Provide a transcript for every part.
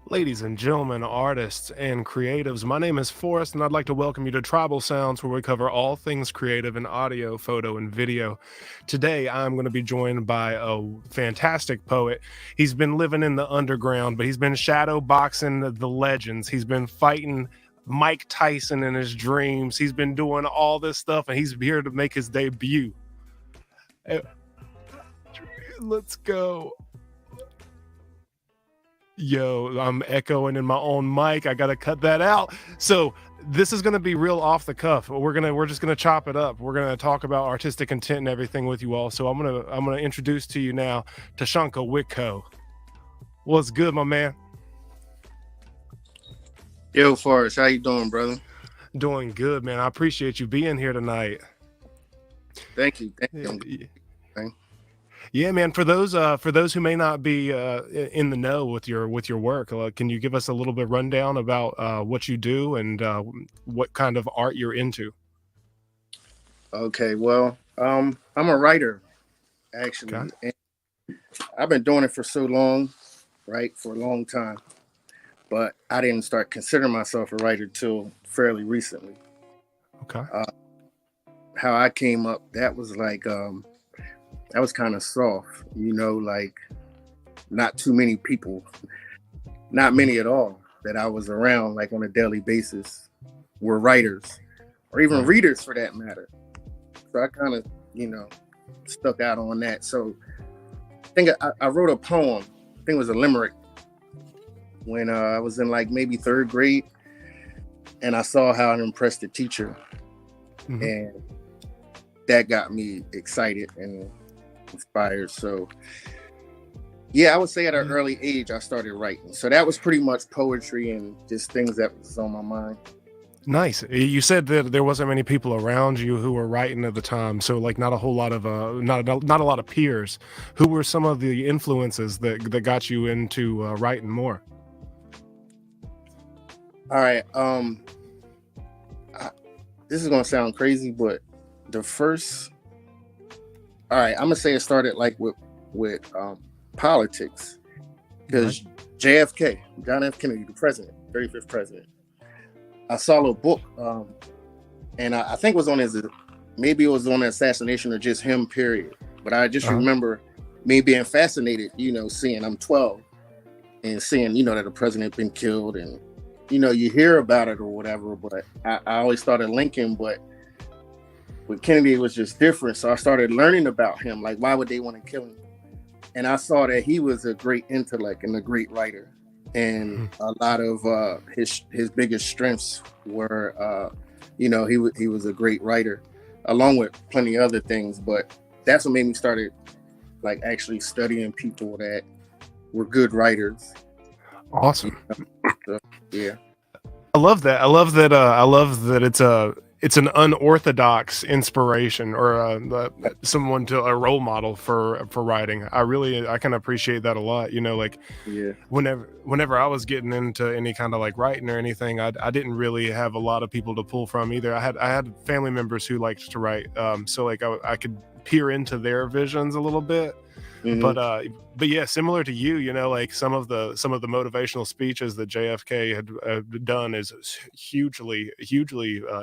Ladies and gentlemen, artists and creatives, my name is Forrest, and I'd like to welcome you to Tribal Sounds, where we cover all things creative in audio, photo, and video. Today, I'm going to be joined by a fantastic poet. He's been living in the underground, but he's been shadow boxing the legends. He's been fighting Mike Tyson in his dreams. He's been doing all this stuff, and he's here to make his debut. Let's go. Yo, I'm echoing in my own mic. I gotta cut that out. So this is gonna be real off the cuff. We're just gonna chop it up. We're gonna talk about artistic intent and everything with you all. So I'm gonna introduce to you now Tasunka Witco. What's good, my man? Yo, Forrest, how you doing, brother? Doing good, man. I appreciate you being here tonight. Thank you. Thank you. Yeah, man. For those who may not be in the know with your work, can you give us a little bit rundown about what you do and what kind of art you're into? Okay, well, I'm a writer, actually. Okay. And I've been doing it for so long, right, for a long time. But I didn't start considering myself a writer till fairly recently. Okay. How I came up, that was like, that was kind of soft, like not too many people, not many at all that I was around like on a daily basis were writers or even readers for that matter. So I kind of, stuck out on that. So I think I wrote a poem, I think it was a limerick when I was in like maybe third grade, and I saw how it impressed the teacher. Mm-hmm. And that got me excited and inspired. So yeah, I would say at an early age I started writing. So that was pretty much poetry and just things that was on my mind. Nice. You said that there wasn't many people around you who were writing at the time, so like not a whole lot of not a lot of peers. Who were some of the influences that got you into writing more? All right, this is gonna sound crazy, but the first, all right, I'm gonna say it started like with politics, because JFK, John F. Kennedy, the president, 35th president. I saw a book, and I think it was on maybe it was on the assassination or just him, period. But I just remember me being fascinated, seeing, I'm 12, and seeing, that the president been killed, and you hear about it or whatever. But I always started linking, but with Kennedy, it was just different. So I started learning about him. Like, why would they want to kill him? And I saw that he was a great intellect and a great writer. And a lot of his biggest strengths were, he was a great writer, along with plenty of other things. But that's what made me started, like, actually studying people that were good writers. Awesome. So, yeah. I love that. I love that it's an unorthodox inspiration or someone to a role model for writing. I can appreciate that a lot. Yeah. Whenever I was getting into any kind of like writing or anything, I didn't really have a lot of people to pull from either. I had family members who liked to write, so like I could peer into their visions a little bit. Mm-hmm. But yeah, similar to you, like some of the motivational speeches that JFK had done is hugely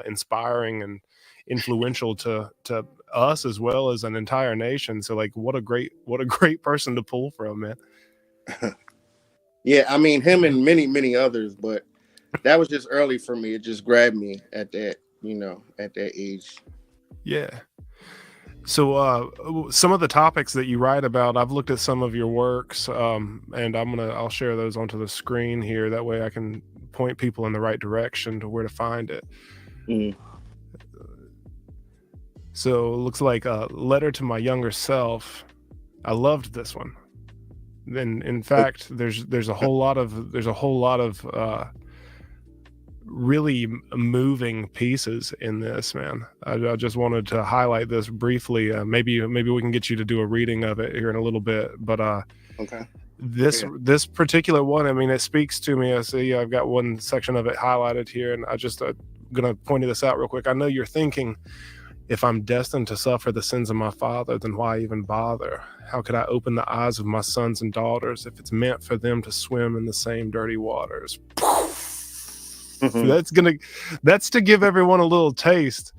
inspiring and influential to us as well as an entire nation. So like, what a great person to pull from, man. Yeah, I mean him and many others, but that was just early for me. It just grabbed me at that, at that age. Yeah. So some of the topics that you write about, I've looked at some of your works, and I'll share those onto the screen here. That way I can point people in the right direction to where to find it. Mm. So it looks like a letter to my younger self. I loved this one. Then in fact, there's a whole lot of really moving pieces in this, man. I just wanted to highlight this briefly. Maybe we can get you to do a reading of it here in a little bit. But okay. This particular one, I mean, it speaks to me. I see I've got one section of it highlighted here, and I just gonna point this out real quick. I know you're thinking, If I'm destined to suffer the sins of my father, then why even bother? How could I open the eyes of my sons and daughters if it's meant for them to swim in the same dirty waters? Mhm. That's to give everyone a little taste,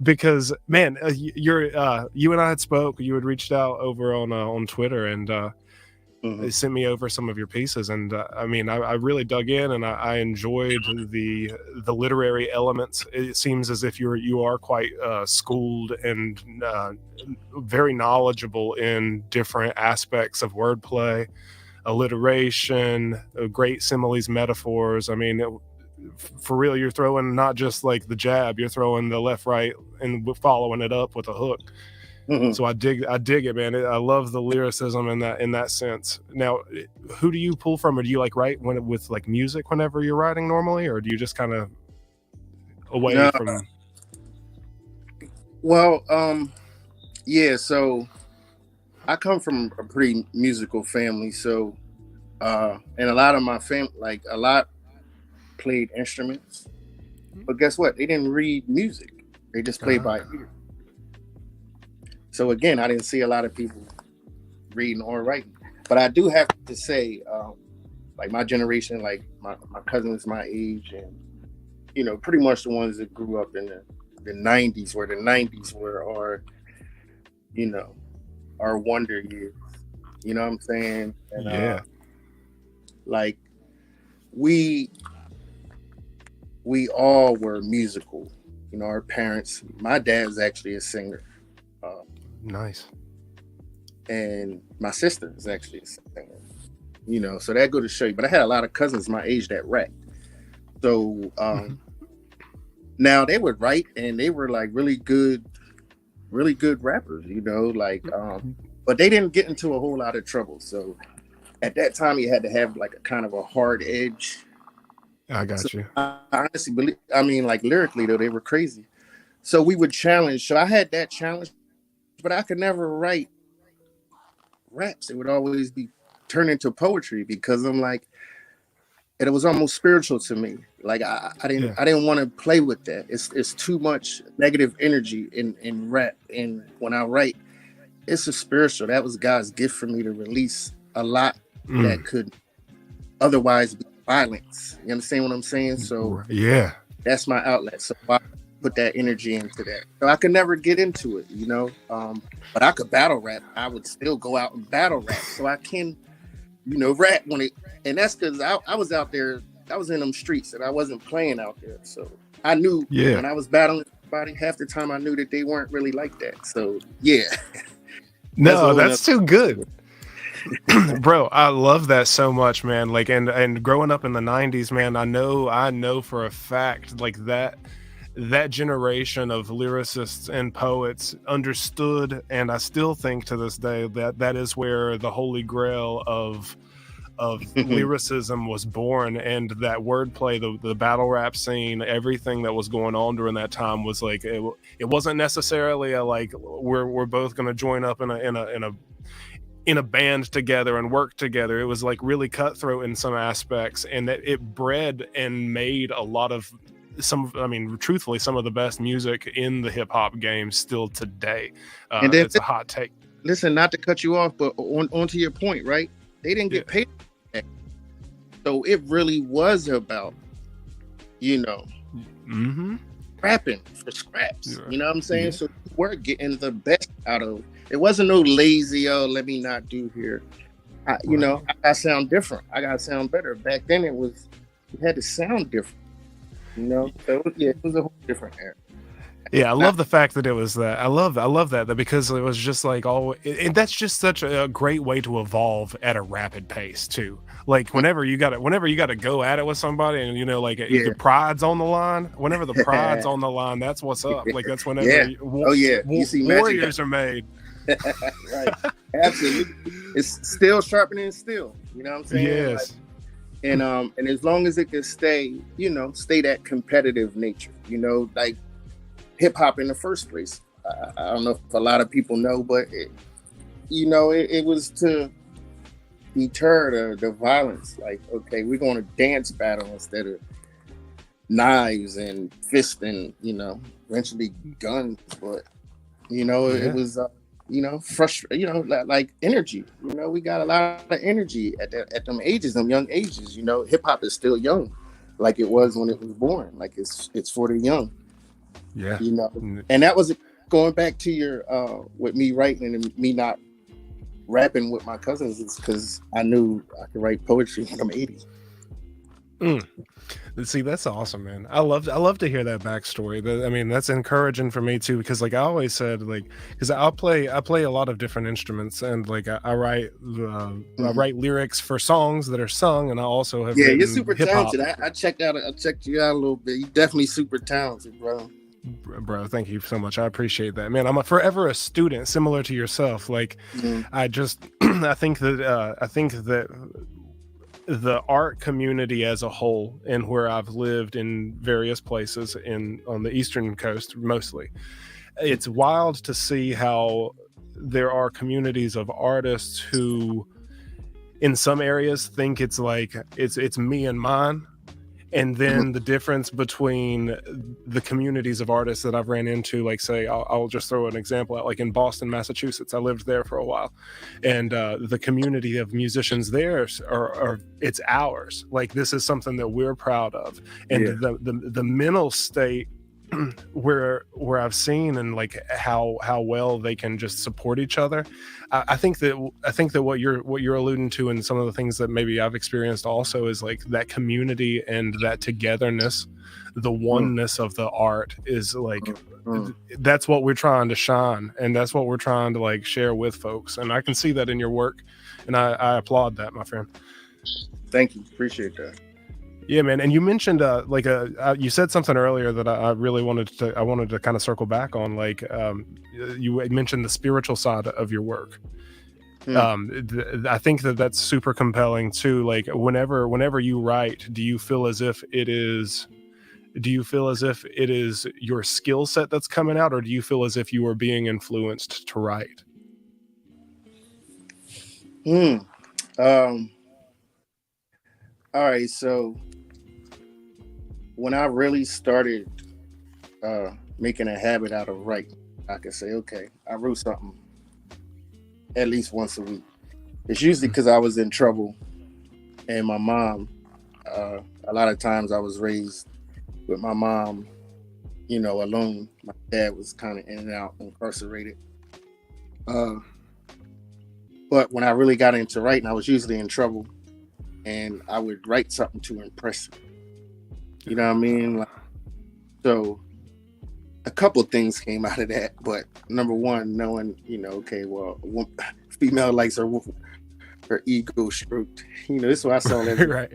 because man, you and I had spoke. You had reached out over on Twitter, and they Mhm. sent me over some of your pieces, and I mean, I really dug in, and I enjoyed the literary elements. It seems as if you are quite schooled and very knowledgeable in different aspects of wordplay, alliteration, great similes, metaphors. I mean, for real, you're throwing not just like the jab, you're throwing the left, right, and following it up with a hook. Mhm. So I dig it, man. I love the lyricism in that sense. Now, who do you pull from, or do you like write with like music whenever you're writing normally, or do you just kind of away No, from? well, yeah. So I come from a pretty musical family, so and a lot of my family, like a lot, played instruments. But guess what? They didn't read music; they just played by ear. So again, I didn't see a lot of people reading or writing. But I do have to say, like my generation, like my cousins my age, and pretty much the ones that grew up in the 90s, where the 90s were you know, our wonder years. You know what I'm saying? And Yeah. like we we all were musical. Our parents. My dad's actually a singer, Nice. and my sister is actually a singer. So that go to show you. But I had a lot of cousins my age that rapped. So Mhm. now they would write, and they were like really good rappers. But they didn't get into a whole lot of trouble. So at that time, you had to have like a kind of a hard edge. I So got you. I honestly believe, I mean, like lyrically though, they were crazy. So we would challenge. So I had that challenge, but I could never write raps. It would always be turned into poetry, because I'm like, and it was almost spiritual to me. Like Yeah. I didn't want to play with that. It's too much negative energy in rap. And when I write, it's a spiritual. That was God's gift for me to release a lot that Mm. could otherwise be violence. You understand what I'm saying? So Yeah. that's my outlet. So I put that energy into that. So I could never get into it, but I could battle rap. I would still go out and battle rap. So I can, rap when it, and that's because I was out there, I was in them streets, and I wasn't playing out there. So I knew Yeah. when I was battling somebody, half the time I knew that they weren't really like that. So yeah, that's a No, whole nother. that's too good. Bro, I love that so much, man. Like, and growing up in the 90s, man, I know for a fact, like that generation of lyricists and poets understood, and I still think to this day that that is where the holy grail of lyricism was born. And that wordplay, the battle rap scene, everything that was going on during that time was like, it wasn't necessarily a like we're both going to join up in a band together and work together. It was like really cutthroat in some aspects, and that it bred and made a lot of I mean, truthfully, some of the best music in the hip hop game still today. And then It's a hot take. listen, not to cut you off, but on to your point, right? They didn't Yeah. get paid, so it really was about you know Mm-hmm. rapping for scraps. Yeah. You know what I'm saying? Yeah. So we're getting the best out of. It wasn't no lazy, oh, let me not do here. Right. I gotta sound different. I gotta sound better. Back then, you had to sound different. So yeah, it was a whole different era. Yeah, I Now, love the fact that it was that. I love that because it was just like and that's just such a great way to evolve at a rapid pace too. Like whenever you gotta go at it with somebody, and like yeah, the pride's on the line. Whenever the pride's on the line, that's what's up. Like that's whenever yeah. Oh yeah, you see, Magic warriors are made. right? Absolutely, it's still sharpening steel. You know what I'm saying? Like, Yes. and as long as it can stay, stay that competitive nature. Like hip hop in the first place. I don't know if a lot of people know, but it was to deter the violence. Like, okay, we're going to dance battle instead of knives and fists and, eventually guns. But, it Yeah. was, frustrating, like energy. We got a lot of energy at them ages, them young ages. Hip hop is still young, like it was when it was born. Like it's for the young, Yeah. And that was going back to your with me writing and me not rapping with my cousins is because I knew I could write poetry in them 80s. Mm. See, that's awesome, man. I love to hear that backstory. I mean, that's encouraging for me too, because like I always said, like, because I play a lot of different instruments, and like I write I write lyrics for songs that are sung, and I also have Yeah, you're written super hip hop. talented. I checked you out a little bit. You're definitely super talented, bro. Bro, thank you so much. I appreciate that, man. Forever a student, similar to yourself. Like, Mhm. I just I think that the art community as a whole, and where I've lived in various places on the eastern coast mostly, it's wild to see how there are communities of artists who in some areas think it's like it's me and mine, and then the difference between the communities of artists that I've ran into, like say I'll just throw an example out, like in Boston, Massachusetts. I lived there for a while, and the community of musicians there are it's ours. Like, this is something that we're proud of, and Yeah. the mental state where I've seen, and like how well they can just support each other. I think that what you're alluding to, and some of the things that maybe I've experienced also, is like that community and that togetherness, the Mm, oneness of the art is like, mm, mm. that's what we're trying to shine, and that's what we're trying to like share with folks. And I can see that in your work, and I applaud that, my friend. Thank you. Appreciate that. Yeah, man. And you mentioned you said something earlier that I really wanted to kind of circle back on. Like, you mentioned the spiritual side of your work. Mm. I think that that's super compelling too. Like, whenever you write, do you feel as if it is your skill set that's coming out, or do you feel as if you are being influenced to write? Hmm. Um. All right. So when I really started making a habit out of writing, I could say, okay, I wrote something at least once a week. It's usually because I was in trouble, and my mom. A lot of times I was raised with my mom, alone. My dad was kind of in and out, incarcerated. Uh, but when I really got into writing, I was usually in trouble, and I would write something to impress her. You know what I mean? Like, so a couple of things came out of that, but number one, knowing, okay, well, female likes her ego stroked. This is what I saw that. Right.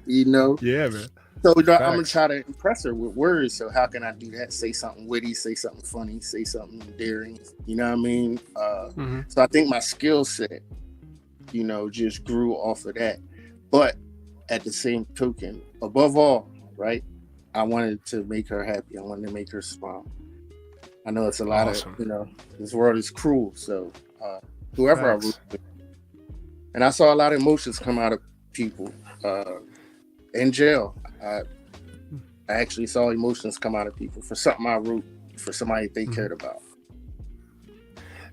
you know. Yeah, man. So I'm gonna Facts. try to impress her with words. So how can I do that? Say something witty, say something funny, say something endearing. You know what I mean? Hmm. So I think my skill set, just grew off of that. But at the same token, above all, right, I wanted to make her happy. I wanted to make her smile. I know it's a lot of, Awesome. this world is cruel. So whoever I root Facts. with, and I saw a lot of emotions come out of people in jail. I actually saw emotions come out of people for something I wrote for somebody they Mhm. cared about.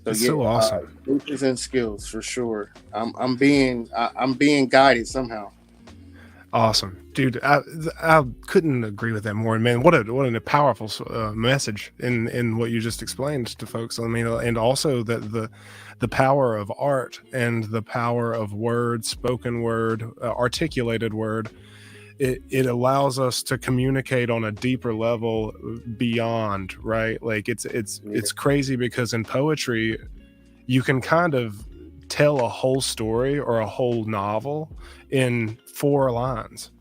So It's yeah, so awesome. emotions and skills for sure. I'm being guided somehow. Awesome, dude. I couldn't agree with that more. Man, what a powerful message in what you just explained to folks. I mean, and also that the power of art and the power of word, spoken word, articulated word. It allows us to communicate on a deeper level beyond, right? Like, Yeah. it's crazy, because in poetry you can kind of tell a whole story or a whole novel in 4 lines.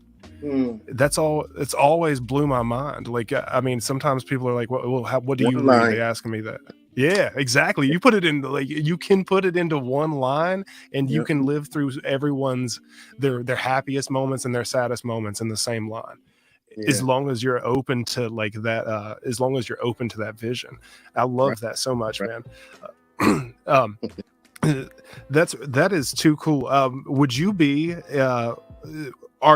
Hmm. That's all. It's always blew my mind. Like, I mean, sometimes people are like, well, what do you One read? line. They asking me that. Yeah, exactly. You put it in, like, you can put it into one line, and you Yep. can live through everyone's their happiest moments and their saddest moments in the same line, as Yeah. long as you're open to like that. As long as you're open to that vision. I Right. love that so much, Right. man. um, that is too cool. Would you be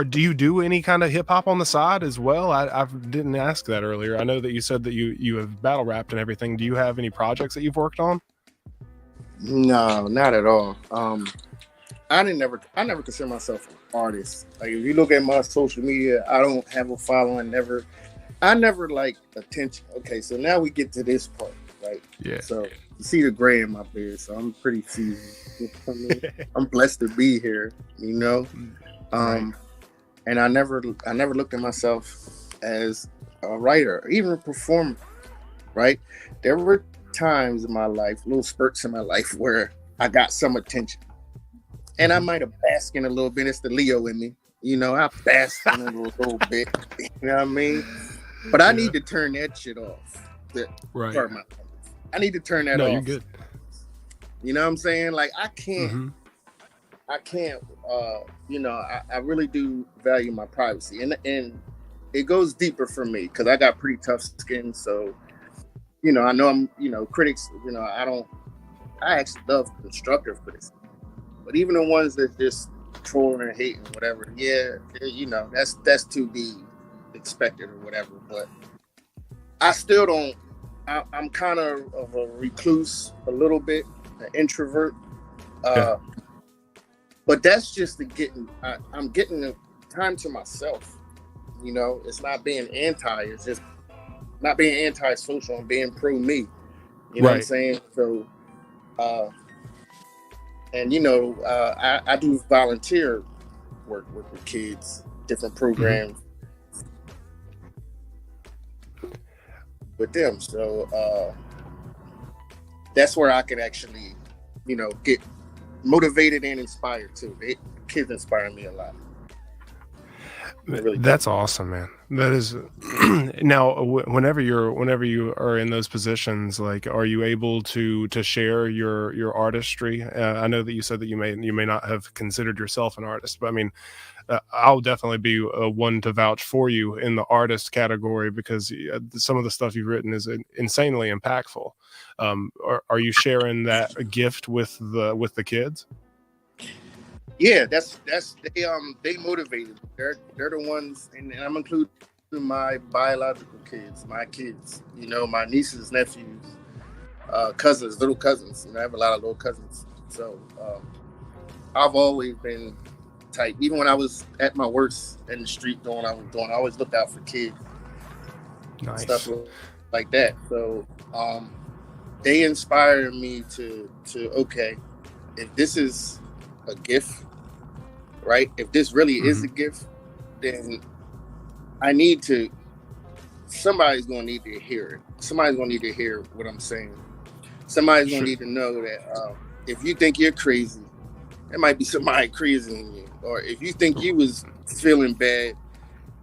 do you do any kind of hip hop on the side as well? I didn't ask that earlier. I know that you said that you have battle rapped and everything. Do you have any projects that you've worked on? No, not at all. I never consider myself an artist. Like if you look at my social media, I don't have a following. I never like attention. Okay, so now we get to this part, right? Yeah. So you see the gray in my beard, so I'm pretty seasoned. You know what I mean? I'm blessed to be here, you know. Right. And I never looked at myself as a writer or even a performer, right? There were times in my life, little spurts in my life where I got some attention. And I Mhm. might have basked in a little bit. It's the Leo in me. You know, I basked in it a little bit. You know what I mean? But I Yeah. need to turn that shit off. That Right. part of my I need to turn that No, you're off. good. You know what I'm saying? Like Hmm. I can't you know, I really do value my privacy. And it goes deeper for me because I got pretty tough skin. So, you know, I know I'm, you know, critics, you know, I actually love constructive criticism. But even the ones that just trolling and hating, whatever, yeah, you know, that's to be expected or whatever. But I still don't. I'm kind of a recluse, a little bit, an introvert. Yeah. Uh, but that's just the getting. I'm getting the time to myself. You know, it's not being anti. It's just not being anti-social and being pro me. You know what I'm Right. saying? So, uh, and you know, I do volunteer work with kids, different Hmm. programs with them. So that's where I can actually, you know, get motivated and inspired too. Kids inspire me a lot. They really do. That's awesome, man. That is now whenever you are in those positions, like, are you able to share your artistry? I know that you said that you may not have considered yourself an artist, but I mean, I'll definitely be one to vouch for you in the artist category because some of the stuff you've written is insanely impactful. Are you sharing that gift with the kids? Yeah, that's they motivated. They're the ones, and I'm including my biological kids, my kids. You know, my nieces, nephews, cousins, little cousins. You know, I have a lot of little cousins. So I've always been tight. Even when I was at my worst in the street doing what I was doing, I always looked out for kids and stuff Nice. like that. So they inspired me to okay, if this is a gift, right? If this really is Hmm. a gift, then I need to. Somebody's gonna need to hear it. Somebody's gonna need to hear what I'm saying. Somebody's gonna Sure. need to know that if you think you're crazy, there might be somebody crazy in you. Or if you think you was feeling bad,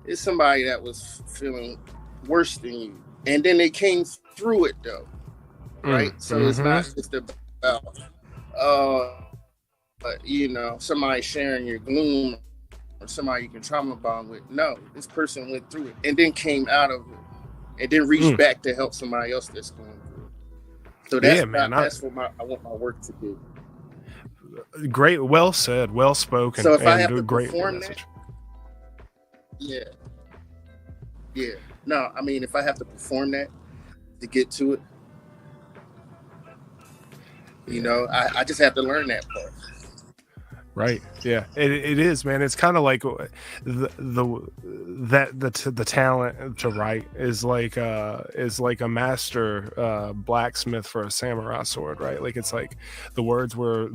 it's somebody that was feeling worse than you. And then they came through it though, right? So it's Mm-hmm. not just about uh you know, somebody sharing your gloom or somebody you can trauma bond with. No, this person went through it and then came out of it and then reached Mm. back to help somebody else that's going through it. So Yeah, man. that's what I want my work to do. Great, well said, well spoken, So if I and have a to great perform that, message. yeah, yeah. No, I mean if I have to perform that to get to it, you Yeah. know, I just have to learn that part. Right. Yeah. It is, man. It's kind of like the the talent to write is like a master blacksmith for a samurai sword, right? Like it's like the words we're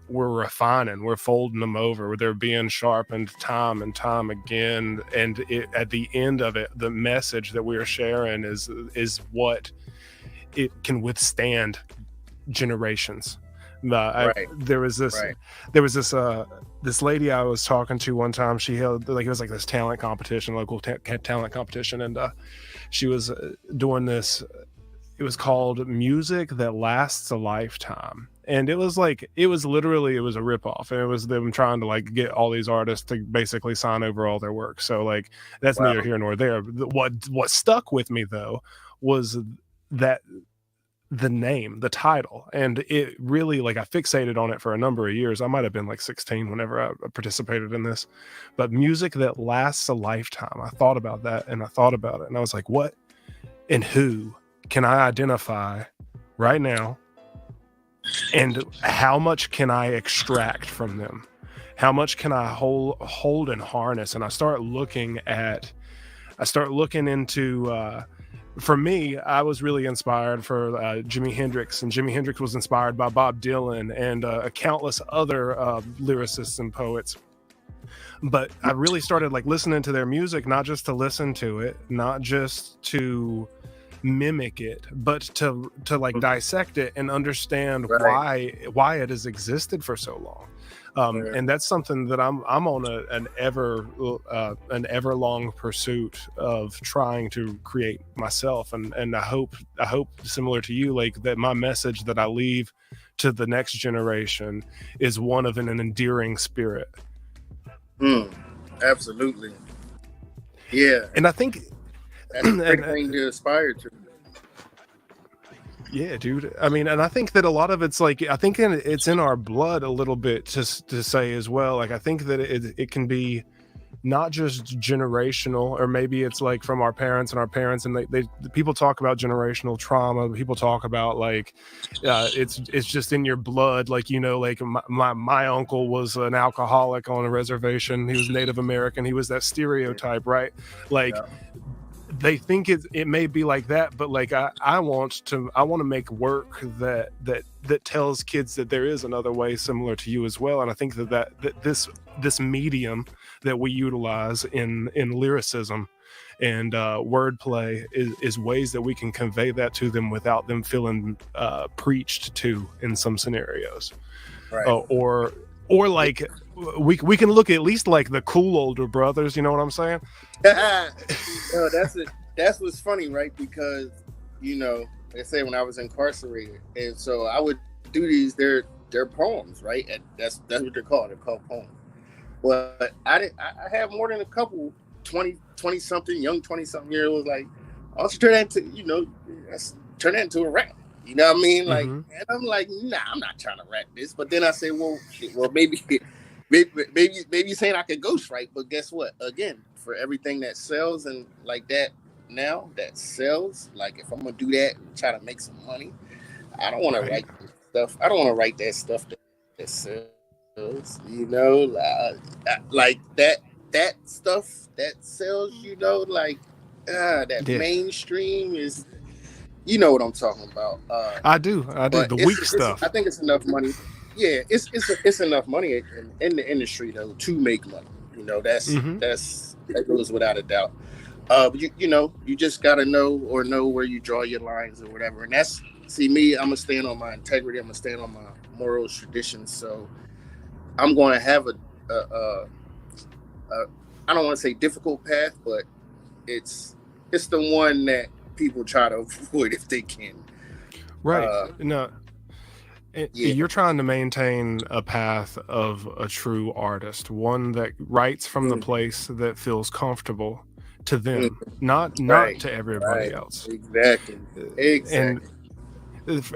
refining, we're folding them over, they're being sharpened time and time again, and at the end of it, the message that we're sharing is what it can withstand generations. Right, There was this right. this lady I was talking to one time. She held like it was like this talent competition, local talent competition, and she was doing this. It was called Music That Lasts a Lifetime. And it was like it was literally it was a ripoff, and it was them trying to like get all these artists to basically sign over all their work. So like that's neither Wow. here nor there. What stuck with me though was that the name, the title, and it really, like, I fixated on it for a number of years. I might have been like 16 whenever I participated in this, but music that lasts a lifetime. I thought about that, and I thought about it, and I was like, what and who can I identify right now, and how much can I extract from them? How much can I hold and harness? And I start looking into for me, I was really inspired for Jimi Hendrix, and Jimi Hendrix was inspired by Bob Dylan and countless other lyricists and poets. But I really started like listening to their music, not just to listen to it, not just to mimic it, but to like dissect it and understand why it has existed for so long. And that's something that I'm on an ever long pursuit of trying to create myself, and I hope similar to you, like, that my message that I leave to the next generation is one of an endearing spirit. Absolutely. Yeah. And I think that's a great thing to aspire to. Yeah, dude. I mean, and I think that a lot of it's like, I think it's in our blood a little bit to say as well. Like, I think that it can be not just generational, or maybe it's like from our parents, and they people talk about generational trauma. People talk about like, it's just in your blood. Like, you know, like my uncle was an alcoholic on a reservation. He was Native American. He was that stereotype, right? Like, they think it may be like that, but like I want to make work that tells kids that there is another way similar to you as well. And I think that this medium that we utilize in lyricism and wordplay is ways that we can convey that to them without them feeling preached to in some scenarios, right? Or like we can look at least like the cool older brothers, you know what I'm saying? No, that's what's funny, right? Because, you know, they say when I was incarcerated, and so I would do these, they're poems, right? And that's what they're called. They're called poems. But I have more than a couple 20 something, young 20 something year olds like, why don't you turn that into, you know, turn that into a rap. You know what I mean? Like, and I'm like, nah, I'm not trying to rap this. But then I say, well, maybe you're saying I could ghostwrite, but guess what? Again, for everything that sells and like that now, that sells, like if I'm gonna do that and try to make some money, I don't want to write stuff. I don't want to write that stuff that sells, you know, like that stuff that sells, you know, like mainstream is, you know what I'm talking about. I do the weak stuff. I think it's enough money. Yeah, it's enough money in the industry though to make money. You know, that goes without a doubt. But you know, you just gotta know where you draw your lines or whatever. And me, I'm gonna stand on my integrity. I'm gonna stand on my morals, traditions. So I'm going to have I don't want to say difficult path, but it's the one that people try to avoid if they can. Right. You're trying to maintain a path of a true artist, one that writes from the place that feels comfortable to them, not to everybody else. Exactly.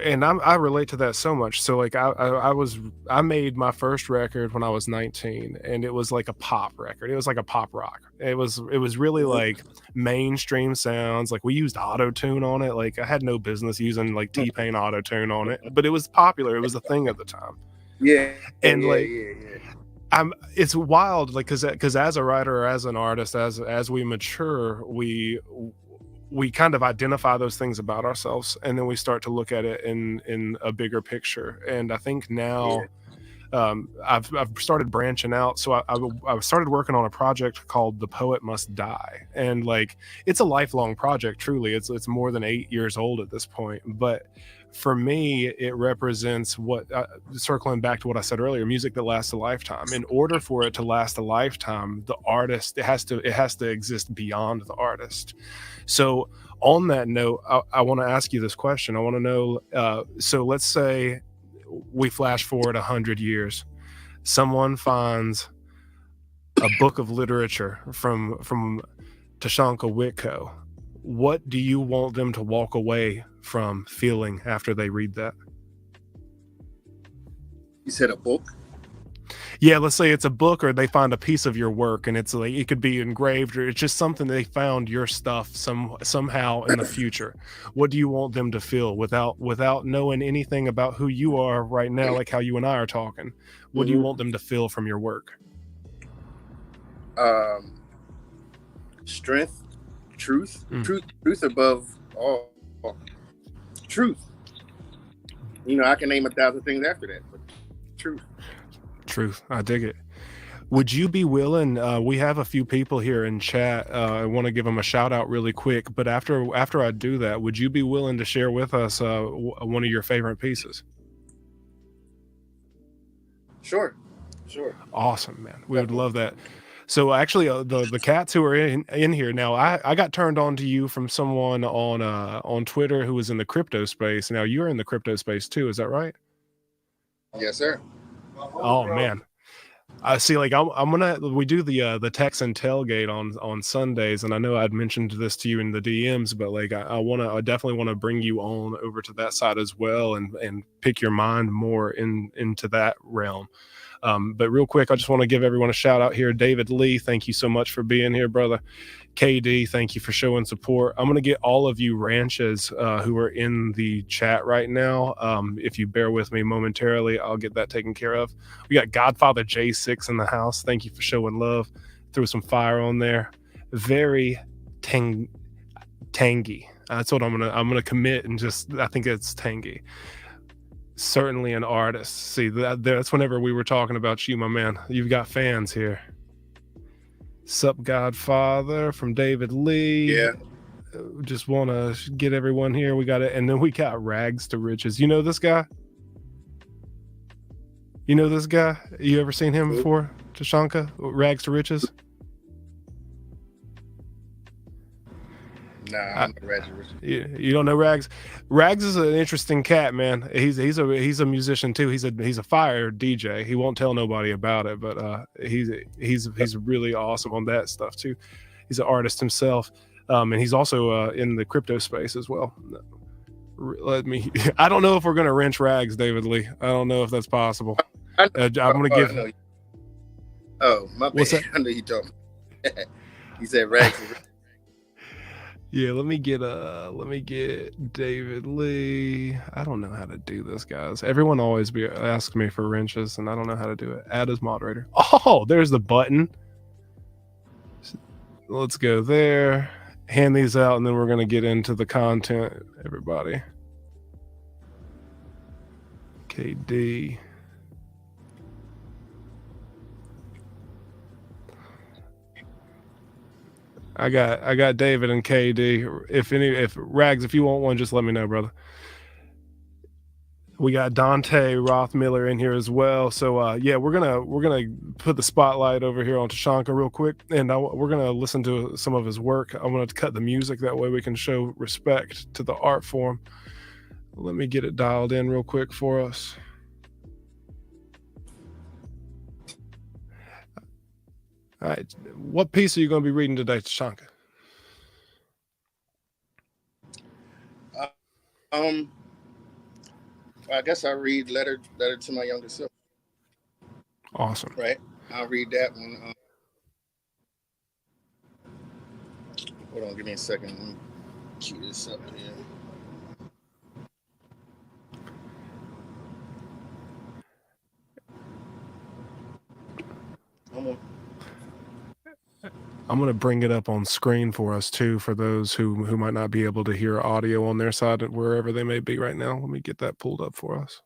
And I relate to that so much. So like I made my first record when I was 19, and it was like a pop record. It was like a pop rock. It was really like mainstream sounds. Like we used auto-tune on it. Like I had no business using like T-Pain auto-tune on it, but it was popular. It was a thing at the time. Yeah. And it's wild, like because as a writer or as an artist, as we mature, we kind of identify those things about ourselves, and then we start to look at it in a bigger picture. And I think now I've started branching out. So I started working on a project called The Poet Must Die, and like it's a lifelong project. Truly, it's more than 8 years old at this point. But for me, it represents what, circling back to what I said earlier, music that lasts a lifetime. In order for it to last a lifetime, the artist, it has to exist beyond the artist. So on that note, I want to ask you this question. I want to know, so let's say we flash forward 100 years. Someone finds a book of literature from Tasunka Witco. what do you want them to walk away from feeling after they read that? You said a book? Yeah, let's say it's a book, or they find a piece of your work, and it's like it could be engraved, or it's just something they found your stuff somehow in the future. What do you want them to feel without knowing anything about who you are right now, like how you and I are talking? What do you want them to feel from your work? Strength, truth, truth above all. Truth. I can name 1,000 things after that, but truth. I dig it. Would you be willing, we have a few people here in chat, I want to give them a shout out really quick, but after I do that, would you be willing to share with us one of your favorite pieces? Sure. Awesome, man. We would love that. So actually, the cats who are in here now, I got turned on to you from someone on Twitter who was in the crypto space. Now you're in the crypto space too, is that right? Yes, sir. Oh man, I see. Like we do the Texan tailgate on Sundays, and I know I'd mentioned this to you in the DMs, but like I definitely want to bring you on over to that side as well, and pick your mind more into that realm. But real quick, I just want to give everyone a shout out here. David Lee, thank you so much for being here, brother. KD, thank you for showing support. I'm going to get all of you ranches who are in the chat right now. If you bear with me momentarily, I'll get that taken care of. We got Godfather J6 in the house. Thank you for showing love. Threw some fire on there. Very tangy. That's what I'm gonna commit, and I think it's tangy. Certainly an artist. See, that's whenever we were talking about you, my man. You've got fans here. Sup, Godfather from David Lee. Yeah. Just want to get everyone here. We got it. And then we got Rags to Riches. You know this guy? You ever seen him before? Tasunka? Rags to Riches? Nah, I'm not Rags to Riches. You don't know Rags? Rags is an interesting cat, man. He's a musician too. He's a fire DJ. He won't tell nobody about it, but he's really awesome on that stuff too. He's an artist himself, and he's also in the crypto space as well. I don't know if we're gonna wrench Rags, David Lee. I don't know if that's possible. I'm gonna give. Oh, my bad. I know you told me. He said Rags. Yeah, let me get David Lee. I don't know how to do this, guys. Everyone always asks me for wrenches, and I don't know how to do it. Add as moderator. Oh, there's the button. Let's go there. Hand these out, and then we're gonna get into the content. Everybody. KD. I got David and KD. If Rags, if you want one, just let me know, brother. We got Dante Rothmiller in here as well. So yeah, we're gonna put the spotlight over here on Tasunka real quick, and we're gonna listen to some of his work. I'm gonna cut the music, that way we can show respect to the art form. Let me get it dialed in real quick for us. All right, what piece are you going to be reading today, Tasunka? I guess I read letter to my younger self. Awesome. Right. I'll read that one. Hold on, give me a second. Let me cue this up here. I'm going to bring it up on screen for us too, for those who might not be able to hear audio on their side, wherever they may be right now. Let me get that pulled up for us.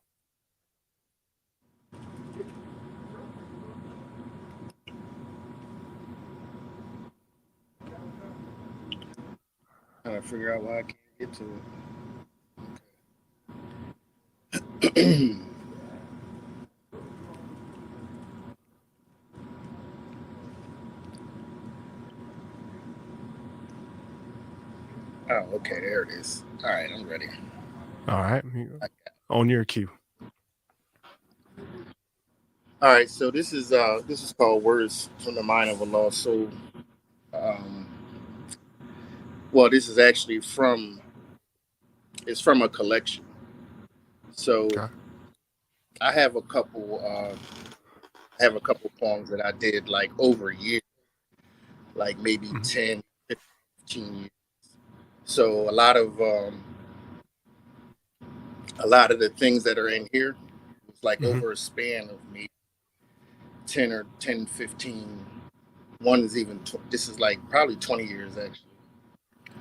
Trying to figure out why I can't get to it. Oh, okay, there it is. All right, I'm ready. All right, on your cue. All right, so this is called Words from the Mind of a Lost Soul. Well, this is actually it's from a collection. So Okay. I have a couple. I have a couple poems that I did like over a year, like maybe Mhm. 10, 15 years. So a lot of the things that are in here was like Mhm. over a span of maybe 10 or 10, 15. One is even this is like probably 20 years actually.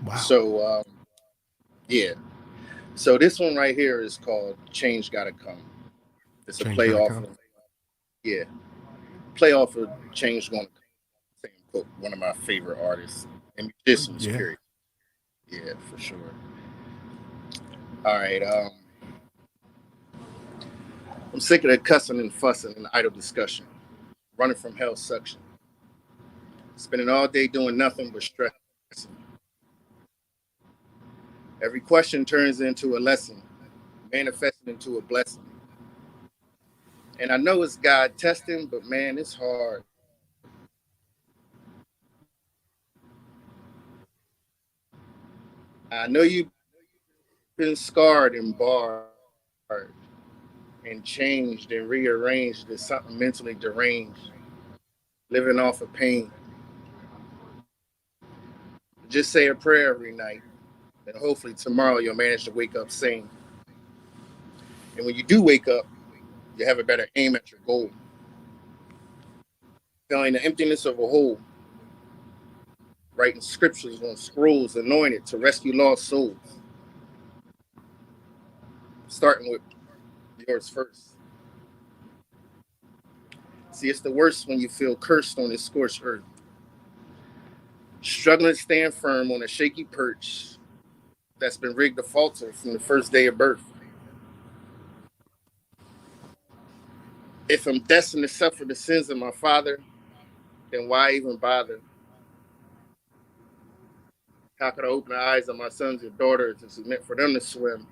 Wow. So yeah. So this one right here is called "Change Gotta Come." It's a Change play gotta off come. of yeah, play off of "Change Gonna Come." Same book, one of my favorite artists and musicians. Yeah. Period. Yeah, for sure. All right. I'm sick of the cussing and fussing and idle discussion. Running from hell's suction. Spending all day doing nothing but stressing. Every question turns into a lesson, manifesting into a blessing. And I know it's God testing, but man, it's hard. I know you've been scarred and barred and changed and rearranged to something mentally deranged, living off of pain. Just say a prayer every night, and hopefully tomorrow you'll manage to wake up sane. And when you do wake up, you have a better aim at your goal. Feeling the emptiness of a hole, writing scriptures on scrolls anointed to rescue lost souls, starting with yours first. See, it's the worst when you feel cursed on this scorched earth, struggling to stand firm on a shaky perch that's been rigged to falter from the first day of birth. If I'm destined to suffer the sins of my father, then why even bother? How could I open the eyes of my sons and daughters? It's meant for them to swim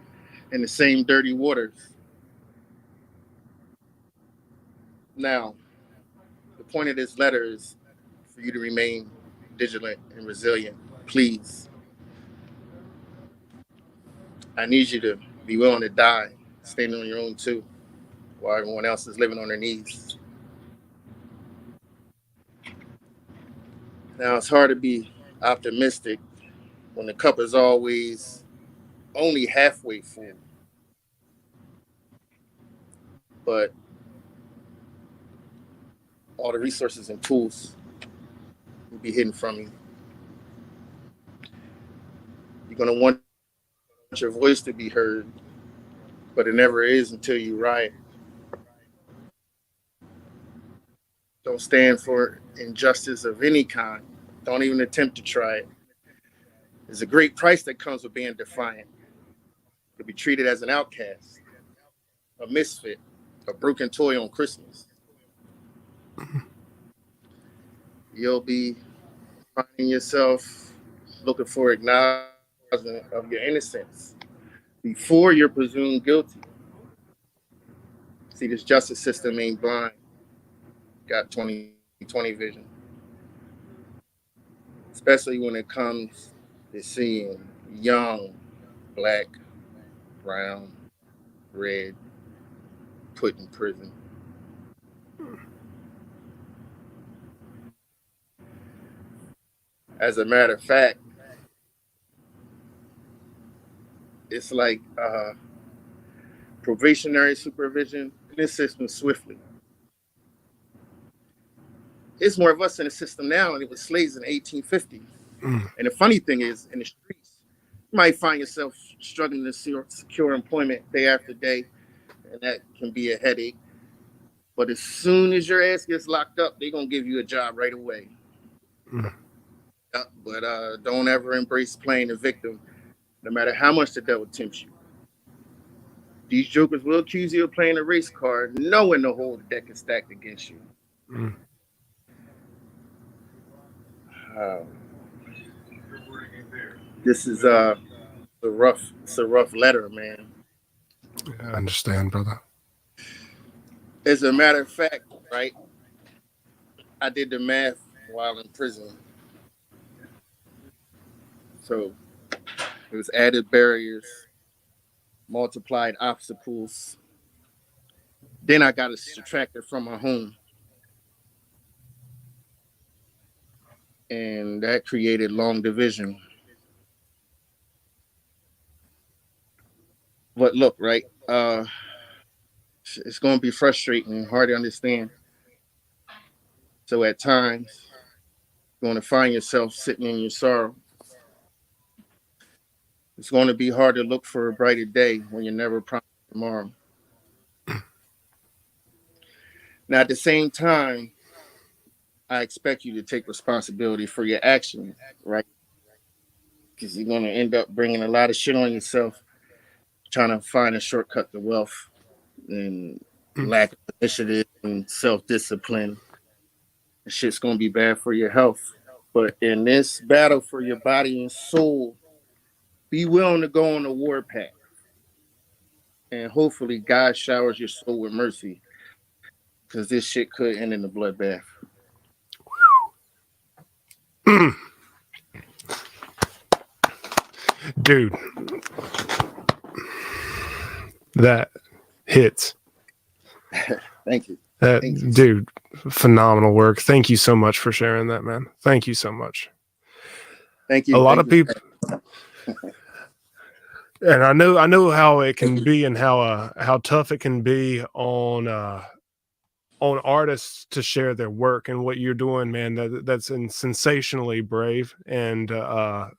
in the same dirty waters. Now, the point of this letter is for you to remain vigilant and resilient. Please, I need you to be willing to die, standing on your own too, while everyone else is living on their knees. Now, it's hard to be optimistic when the cup is always only halfway full, but all the resources and tools will be hidden from you. You're going to want your voice to be heard, but it never is until you riot. Don't stand for injustice of any kind. Don't even attempt to try it. There's a great price that comes with being defiant. To be treated as an outcast, a misfit, a broken toy on Christmas. Mhm. You'll be finding yourself looking for acknowledgement of your innocence before you're presumed guilty. See, this justice system ain't blind. Got 2020 vision, especially when it comes to seeing young, black, brown, red put in prison. As a matter of fact, it's like probationary supervision in this system swiftly. It's more of us in the system now than it was slaves in the 1850s. Mm. And the funny thing is, in the streets, you might find yourself struggling to secure employment day after day, and that can be a headache. But as soon as your ass gets locked up, they're gonna give you a job right away. Mm. But don't ever embrace playing the victim, no matter how much the devil tempts you. These jokers will accuse you of playing a race card, knowing the whole deck is stacked against you. Mm. Uh, this is it's a rough letter, man. I understand, brother. As a matter of fact, right? I did the math while in prison. So it was added barriers, multiplied obstacles. Then I got subtracted from my home, and that created long division. But look, right? It's going to be frustrating and hard to understand. So at times, you're going to find yourself sitting in your sorrow. It's going to be hard to look for a brighter day when you're never promised tomorrow. Now, at the same time, I expect you to take responsibility for your actions, right? Because you're going to end up bringing a lot of shit on yourself, trying to find a shortcut to wealth and lack of initiative and self-discipline. Shit's going to be bad for your health. But in this battle for your body and soul, be willing to go on the warpath. And hopefully God showers your soul with mercy, because this shit could end in a bloodbath. Dude, that hits. Thank you. Thank you. Dude, phenomenal work. Thank you so much for sharing that, man. Thank you so much. Thank you. A lot of people, and I know how it can be, and how tough it can be on artists to share their work, and what you're doing, man. That's sensationally brave, and I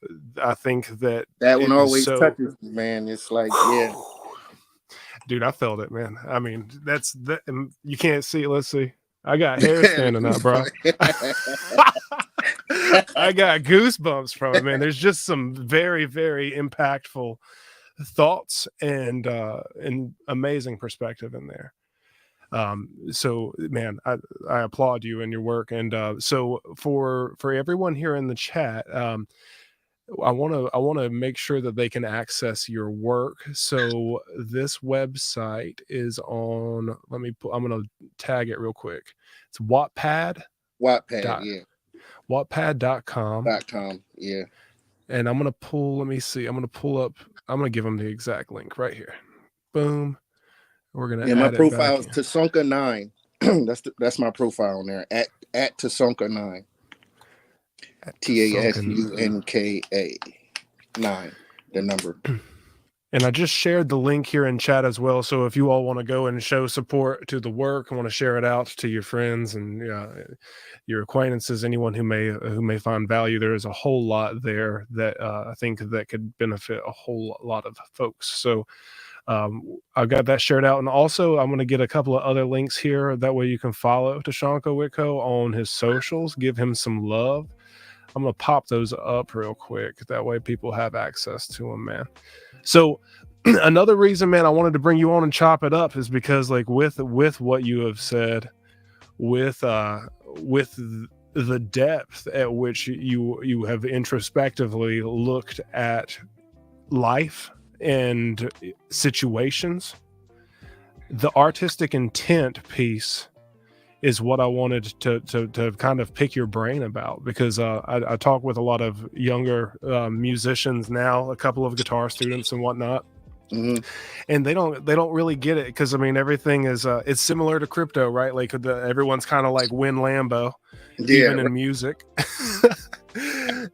think that one always touches me, man. It's like, yeah. Dude, I felt it, man. I mean, that's that. You can't see it. Let's see. I got hair standing up, bro. I got goosebumps from it, man. There's just some very, very impactful thoughts and amazing perspective in there. So, man, I applaud you and your work. And so for everyone here in the chat, I want to make sure that they can access your work. So this website is on, I'm going to tag it real quick. It's Wattpad, yeah. Wattpad.com. Yeah. And I'm going to pull, let me see. I'm going to give them the exact link right here. Boom. We're going to my profile is Tasunka9. that's my profile on there at Tasunka9. TASUNKA 9, the number. And I just shared the link here in chat as well. So if you all want to go and show support to the work and want to share it out to your friends and your acquaintances, anyone who may find value, there is a whole lot there that I think that could benefit a whole lot of folks. So I've got that shared out. And also I'm going to get a couple of other links here. That way you can follow Tasunka Witco on his socials, give him some love. I'm going to pop those up real quick. That way people have access to them, man. So another reason, man, I wanted to bring you on and chop it up is because, like, with what you have said, with the depth at which you have introspectively looked at life and situations, the artistic intent piece is what I wanted to kind of pick your brain about, because I talk with a lot of younger musicians now, a couple of guitar students and whatnot, and they don't really get it, because I mean everything is it's similar to crypto, right? Like everyone's kind of like Win Lambo, even in music,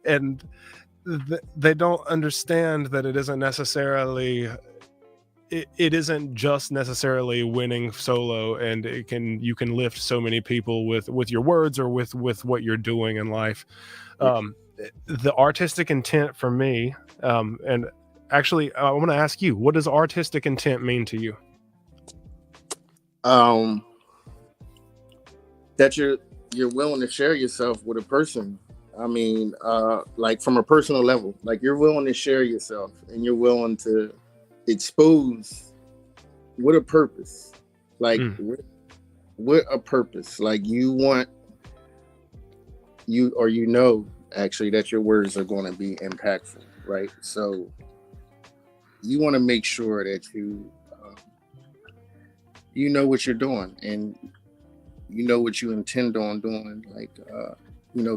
and they don't understand that it isn't necessarily. It isn't just necessarily winning solo, and you can lift so many people with your words or with what you're doing in life. The artistic intent for me, and actually I want to ask you, what does artistic intent mean to you? That you're willing to share yourself with a person. I mean, like from a personal level, like you're willing to share yourself and you're willing to expose with a purpose, like with a purpose. Like you want actually that your words are going to be impactful, right? So you want to make sure that you know what you're doing, and you know what you intend on doing. Like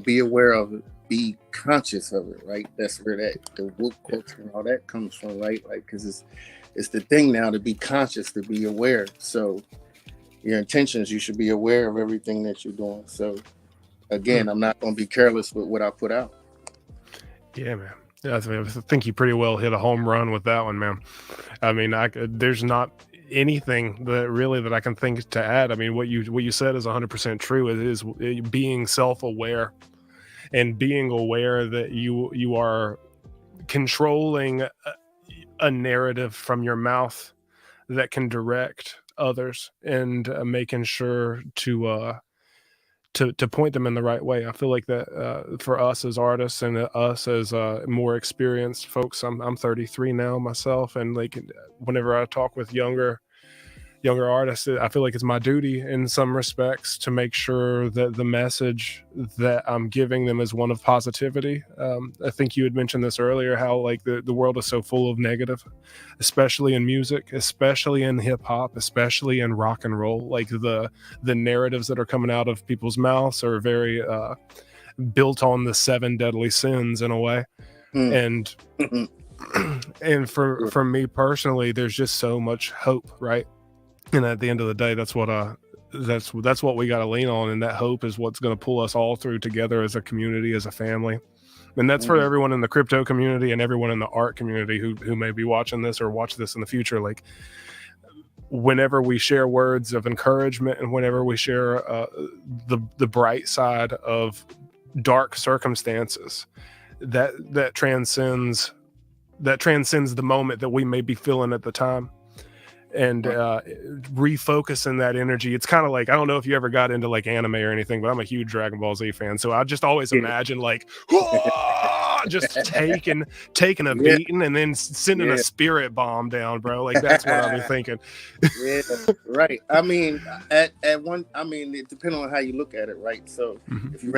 be aware of it, be conscious of it, right? That's where the woke culture and all that comes from, right? Like, because it's the thing now to be conscious, to be aware. So your intentions, you should be aware of everything that you're doing. So again, I'm not going to be careless with what I put out. Yeah, man. Yeah, I think you pretty well hit a home run with that one, man. I mean, there's not anything that I can think to add. I mean, what you said is 100% true. It is being self-aware and being aware that you are controlling a narrative from your mouth that can direct others, and making sure to point them in the right way. I feel like that for us as artists and us as more experienced folks. I'm 33 now myself, and like whenever I talk with younger artists, I feel like it's my duty in some respects to make sure that the message that I'm giving them is one of positivity. I think you had mentioned this earlier, how like the world is so full of negative, especially in music, especially in hip hop, especially in rock and roll. Like the narratives that are coming out of people's mouths are very built on the 7 deadly sins in a way. And and for me personally, there's just so much hope, right? And at the end of the day, that's what we got to lean on, and that hope is what's going to pull us all through together as a community, as a family. And that's for everyone in the crypto community and everyone in the art community who may be watching this or watch this in the future. Like, whenever we share words of encouragement, and whenever we share the bright side of dark circumstances, that transcends the moment that we may be feeling at the time. And refocusing that energy. It's kind of like, I don't know if you ever got into like anime or anything, but I'm a huge Dragon Ball Z fan, so I just always imagine like just taking a beating and then sending a spirit bomb down, bro. Like, that's what I've been thinking. Yeah, right. I mean, at one, I mean, it depends on how you look at it, right? So if you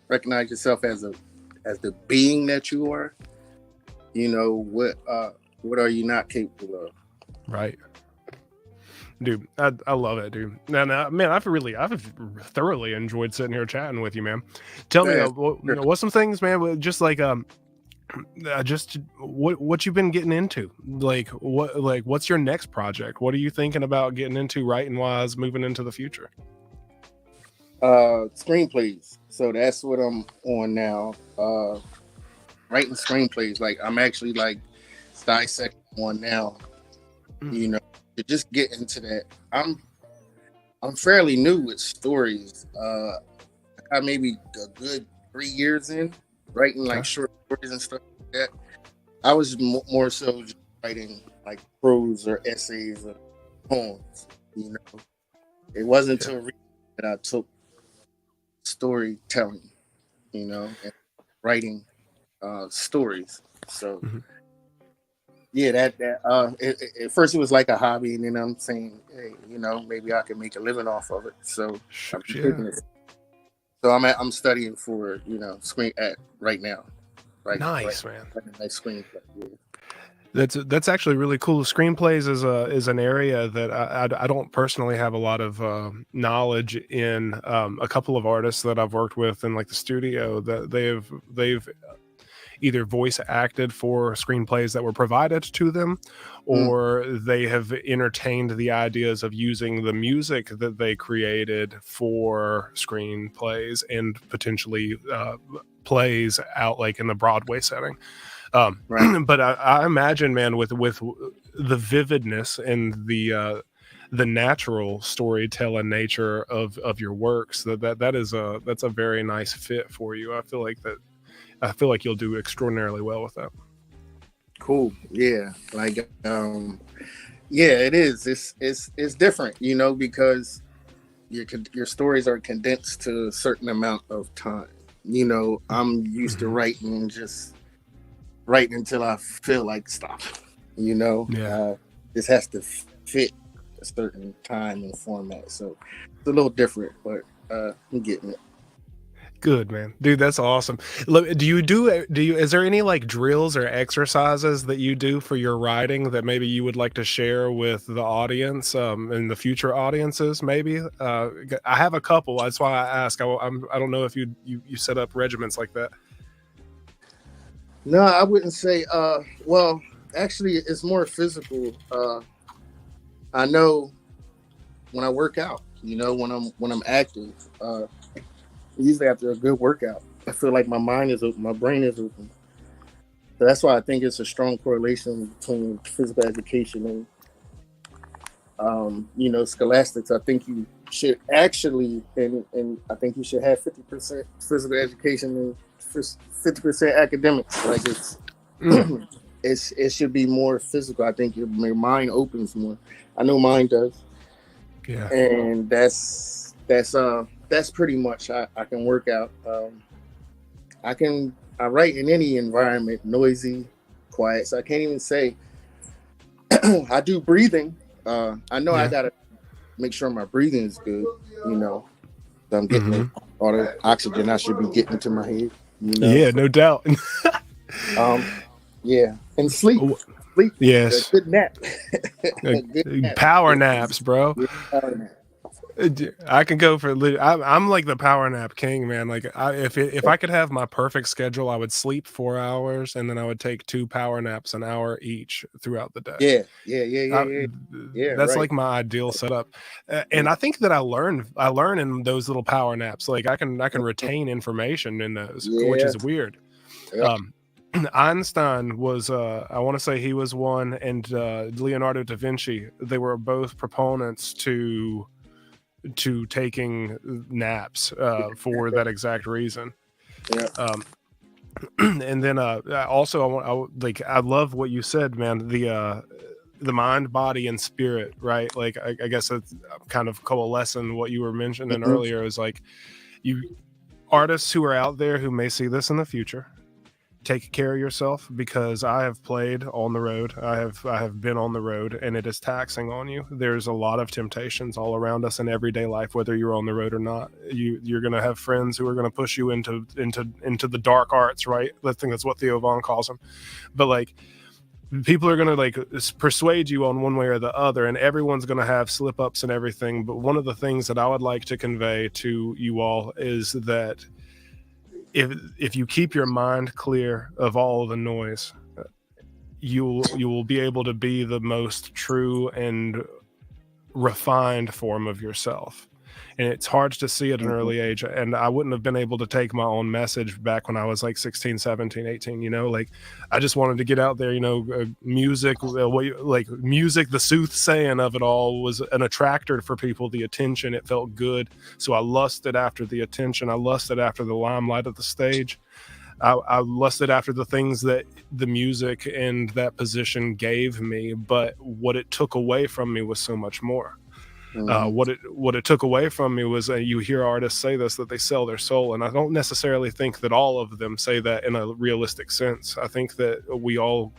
recognize yourself as the being that you are, what are you not capable of? Right. Dude, I love it, dude. And man, I've thoroughly enjoyed sitting here chatting with you, man. Tell me, what's some things, man? Just like just what you've been getting into. What's your next project? What are you thinking about getting into writing wise, moving into the future? Screenplays. So that's what I'm on now. Writing screenplays. Like, I'm actually like dissecting one now. To just get into that. I'm fairly new with stories. I maybe a good 3 years in writing like short stories and stuff like that. I was more so just writing like prose or essays or poems. It wasn't until that I took storytelling, and writing stories. So. Yeah, at first it was like a hobby, and then I'm saying, hey, maybe I can make a living off of it. So I'm studying for screen right now. Right, nice, man. Nice screenplay. Yeah. That's actually really cool. Screenplays is an area that I don't personally have a lot of knowledge in. A couple of artists that I've worked with in like the studio, that they've either voice acted for screenplays that were provided to them, or they have entertained the ideas of using the music that they created for screenplays and potentially plays out like in the Broadway setting. But I imagine, man, with the vividness and the natural storytelling nature of your works, that's a very nice fit for you. I feel like you'll do extraordinarily well with that. Cool. Yeah. Like, it is. It's different, because your stories are condensed to a certain amount of time. I'm used to writing until I feel like stop. This has to fit a certain time and format. So it's a little different, but I'm getting it. Good, man. Dude, that's awesome. Is there any like drills or exercises that you do for your writing that maybe you would like to share with the audience, and the future audiences maybe? I have a couple. That's why I ask. I don't know if you set up regiments like that. No, I wouldn't say. Well, actually, it's more physical. I know when I work out. When I'm active. Usually after a good workout, I feel like my mind is open, my brain is open. So that's why I think it's a strong correlation between physical education and scholastics. I think you should actually, and I think you should have 50% physical education and 50% academics. Like it should be more physical. I think your mind opens more. I know mine does. Yeah, and that's pretty much. I can work out. I write in any environment, noisy, quiet. So I can't even say I do breathing. I know I gotta make sure my breathing is good. So I'm getting all the oxygen I should be getting to my head. Yeah, no doubt. Yeah, and sleep. Yes, a good nap. Good nap. Power naps, bro. Power nap. I can go for. I'm like the power nap king, man. Like if I could have my perfect schedule, I would sleep 4 hours and then I would take 2 power naps, an hour each throughout the day. Yeah. That's Right. like my ideal setup, and I think that I learn in those little power naps. Like I can retain information in those, which is weird. Yep. Einstein was, I want to say he was one, and Leonardo da Vinci. They were both proponents to taking naps for that exact reason. Yeah. And then also I love what you said, man. The mind, body, and spirit, right? Like I guess it's kind of coalescing what you were mentioning earlier. Is like you artists who are out there who may see this in the future. Take care of yourself, because I have played on the road. I have been on the road, and it is taxing on you. There's a lot of temptations all around us in everyday life, whether you're on the road or not. You're going to have friends who are going to push you into the dark arts, right? I think that's what Theo Von calls them. But like, people are going to like persuade you on one way or the other, and everyone's going to have slip ups and everything. But one of the things that I would like to convey to you all is that if you keep your mind clear of all of the noise, you will be able to be the most true and refined form of yourself. And it's hard to see at an early age, and I wouldn't have been able to take my own message back when I was like 16, 17, 18. Like I just wanted to get out there. Music, music, the soothsaying of it all was an attractor for people. The attention, it felt good, so I lusted after the attention. I lusted after the limelight of the stage. I lusted after the things that the music and that position gave me, but what it took away from me was so much more. What it took away from me was, you hear artists say this, that they sell their soul, and I don't necessarily think that all of them say that in a realistic sense. I think that we all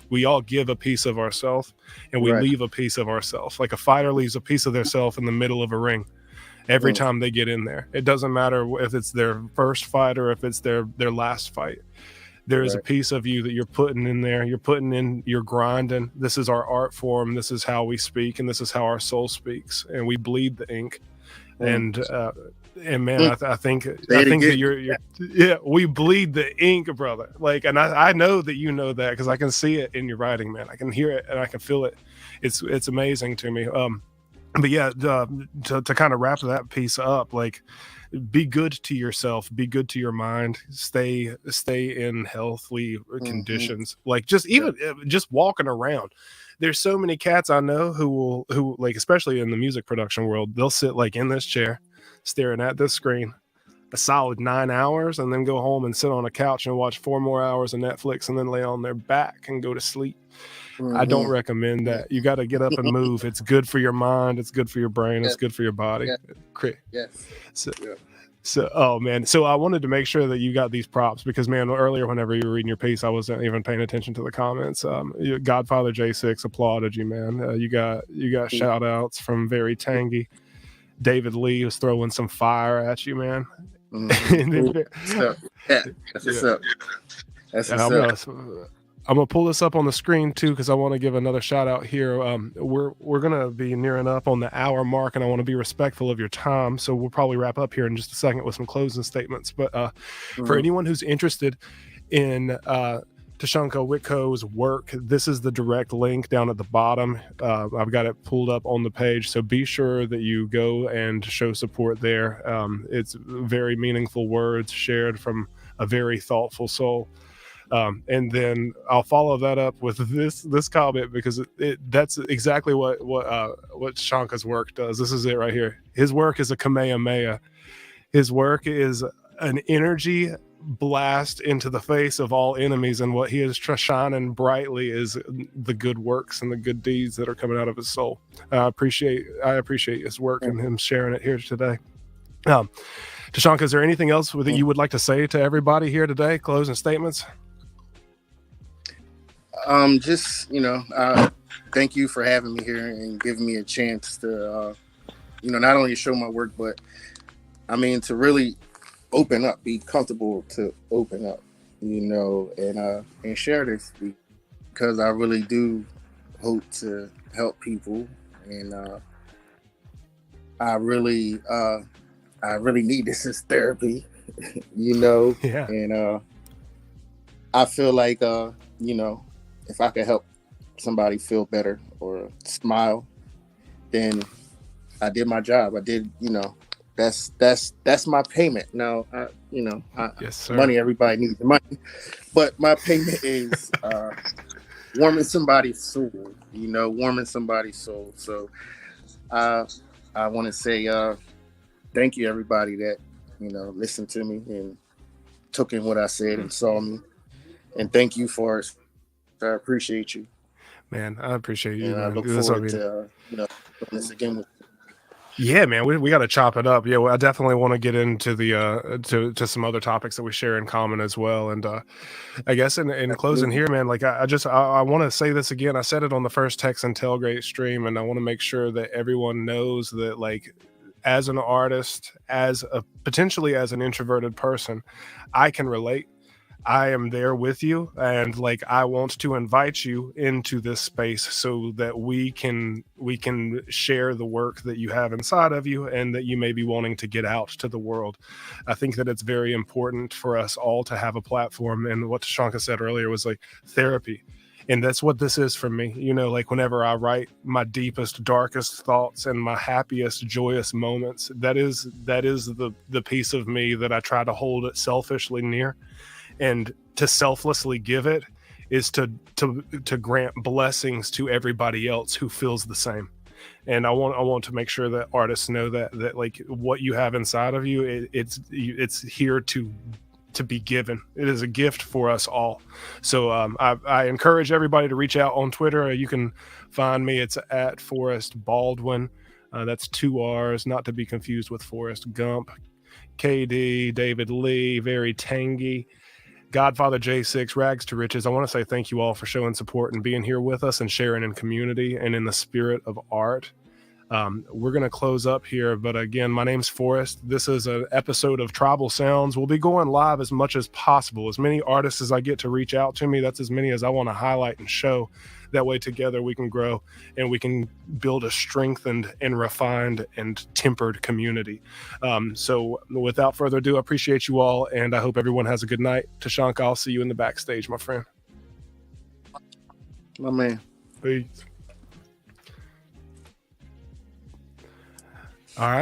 give a piece of ourselves, and we leave a piece of ourselves. Like a fighter leaves a piece of theirself in the middle of a ring every time they get in there. It doesn't matter if it's their first fight or if it's their last fight. There is a piece of you that you're putting in there. You're grinding. This is our art form. This is how we speak, and this is how our soul speaks. And we bleed the ink. And man, I think that we bleed the ink, brother. Like, and I know that you know that, because I can see it in your writing, man. I can hear it and I can feel it. It's amazing to me. But yeah, to kind of wrap that piece up, like, be good to yourself, be good to your mind, stay in healthy conditions. Like just walking around. There's so many cats I know who like, especially in the music production world, they'll sit like in this chair staring at this screen a solid 9 hours and then go home and sit on a couch and watch 4 more hours of Netflix and then lay on their back and go to sleep. I don't recommend that. You got to get up and move. It's good for your mind. It's good for your brain. It's good for your body. So, oh man. So I wanted to make sure that you got these props, because man, earlier whenever you were reading your piece, I wasn't even paying attention to the comments. Godfather J6 applauded you, man. You got shout outs from Very Tangy. David Lee was throwing some fire at you, man. And then, So, yeah, that's what's up. That's what's up. I'm gonna pull this up on the screen too, because I want to give another shout out here. We're gonna be nearing up on the hour mark, and I want to be respectful of your time. So we'll probably wrap up here in just a second with some closing statements. But for anyone who's interested in Tasunka Witco's work, this is the direct link down at the bottom. I've got it pulled up on the page, so be sure that you go and show support there. It's very meaningful words shared from a very thoughtful soul. And then I'll follow that up with this comment, because that's exactly what Tasunka's work does. This is it right here. His work is a kamehameha. His work is an energy blast into the face of all enemies, and what he is shining brightly is the good works and the good deeds that are coming out of his soul. I appreciate his work and him sharing it here today. Tasunka, is there anything else that you would like to say to everybody here today? Closing statements? Just, thank you for having me here and giving me a chance to, not only show my work, but to really open up, be comfortable to open up, and share this, because I really do hope to help people. And, I really need this as therapy, Yeah. And, I feel like, if I could help somebody feel better or smile, then I did my job. I did, that's my payment. Now, Yes, sir. Money, everybody needs money, but my payment is warming somebody's soul, warming somebody's soul. So I want to say thank you, everybody that, listened to me and took in what I said and saw me. And thank you for it. I appreciate you. Man, I appreciate you. And I look forward to doing this again with you. Yeah, man, we got to chop it up. Yeah, well, I definitely want to get into the to some other topics that we share in common as well. And I guess in closing here, man, like I want to say this again. I said it on the first Text and Tailgate stream, and I want to make sure that everyone knows that, like, as an artist, potentially as an introverted person, I can relate. I am there with you, and like I want to invite you into this space so that we can share the work that you have inside of you and that you may be wanting to get out to the world. I think that it's very important for us all to have a platform, and what Tasunka said earlier was like therapy. And that's what this is for me. Like whenever I write my deepest, darkest thoughts and my happiest, joyous moments, that is the piece of me that I try to hold it selfishly near. And to selflessly give it is to grant blessings to everybody else who feels the same. And I want to make sure that artists know that like what you have inside of you, it's here to be given. It is a gift for us all. So I encourage everybody to reach out on Twitter. You can find me. It's at Forrest Baldwin. That's 2 R's, not to be confused with Forrest Gump. KD, David Lee, Very Tangy, Godfather J6, Rags to Riches. I want to say thank you all for showing support and being here with us and sharing in community and in the spirit of art. We're going to close up here, but again, my name's Forrest. This is an episode of Tribal Sounds. We'll be going live as much as possible. As many artists as I get to reach out to me, that's as many as I want to highlight and show. That way together we can grow and we can build a strengthened and refined and tempered community. So without further ado, I appreciate you all, and I hope everyone has a good night. Tasunka, I'll see you in the backstage, my friend. My man. Peace. All right.